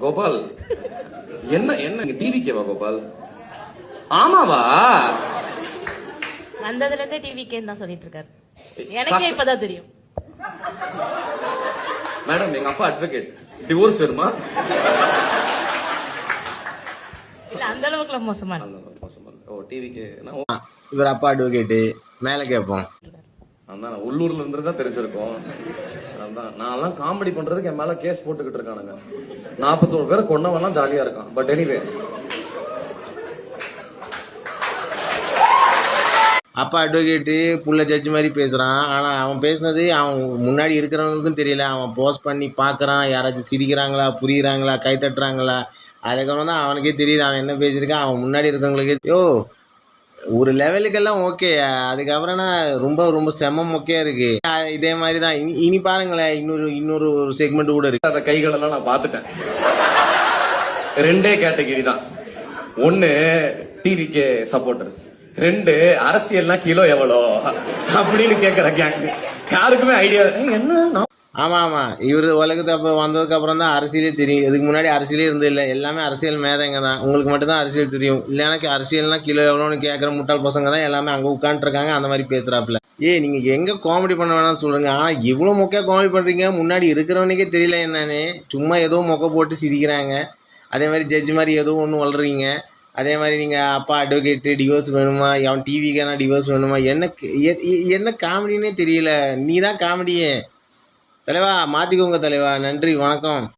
கோபால் என்ன என்ன டிவிக்கேவா கோபால்? ஆமாவா? வந்ததுல இருந்தே டிவிக்கேன்னு தான் சொல்லிட்டு இருக்காரு. எனக்கே இப்பதான் தெரியும். மேடம் எங்க அப்பா அட்வொகேட். டிவோர்ஸ் வருமா? இல்ல அந்த அளவுக்கு மோசமா ஓ டிவிக்கே. இவர் அப்பா அட்வொகேட்டு மேல கேட்போம். அதான் உள்ளூர்ல இருந்து தான் தெரிஞ்சிருக்கோம். அதான் நான் காமெடி பண்றதுக்கு என் மேல கேஸ் போட்டுக்கிட்டு இருக்கானுங்க. 41 பேரை கொன்னவெல்லாம் ஜாலியா இருக்கான். பட் எனிவே அப்பா அட்வொகேட்டு புள்ள ஜட்ஜ் மாதிரி பேசுகிறான். ஆனால் அவன் பேசுனது அவன் முன்னாடி இருக்கிறவங்களுக்கும் தெரியல. அவன் போஸ்ட் பண்ணி பார்க்குறான், யாராச்சும் சிரிக்கிறாங்களா, புரியுறாங்களா, கை தட்டுறாங்களா, அதுக்கப்புறம் தான் அவனுக்கே தெரியுது அவன் என்ன பேசியிருக்கான். அவன் முன்னாடி இருக்கிறவங்களுக்கே ஒரு லெவலுக்கெல்லாம் ஓகே. அதுக்கப்புறம்னா ரொம்ப ரொம்ப செம மொக்கையாக இருக்குது. இதே மாதிரி தான் இனி பாருங்களேன், இன்னொரு ஒரு செக்மெண்ட் கூட இருக்குது. அந்த கைகளெல்லாம் நான் பார்த்துட்டேன். 2 கேட்டகிரி தான். 1 டிவிகே சப்போர்ட்டர்ஸ், 2 அரசியல்னா கிலோ எவ்வளோ அப்படின்னு கேட்கிற கேங். யாருக்குமே ஐடியா என்ன. ஆமாம் இவர் உலகத்து அப்புறம் வந்ததுக்கப்புறம் தான் அரசியலே தெரியும். இதுக்கு முன்னாடி அரசியலே இருந்தது இல்லை. எல்லாமே அரசியல் மேதங்க தான். உங்களுக்கு மட்டும்தான் அரசியல் தெரியும். இல்லைனா அரசியல்னா கிலோ எவ்வளோன்னு கேட்குற முட்டாள் பசங்க தான் எல்லாமே அங்கே உட்காந்துருக்காங்க. அந்த மாதிரி பேசுகிறாப்புல. நீங்கள் எங்கே காமெடி பண்ண வேணாம்னு சொல்லுங்கள். ஆனால் இவ்வளோ மொக்கையாக காமெடி பண்ணுறீங்க. முன்னாடி இருக்கிறவனுக்கே தெரியல என்னன்னு. சும்மா ஏதோ மொக்கை போட்டு சிரிக்கிறாங்க. அதே மாதிரி ஜட்ஜ் மாதிரி ஏதோ ஒன்று வளர்றீங்க. அதே மாதிரி நீங்கள் அப்பா அட்வொகேட்டு டிவோர்ஸ் வேணுமா, அவன் டிவிக்கான டிவோர்ஸ் வேணுமா, என்ன காமெடின்னே தெரியல. நீ தான் காமெடியே தலைவா. மாற்றிக்கோங்க தலைவா. நன்றி, வணக்கம்.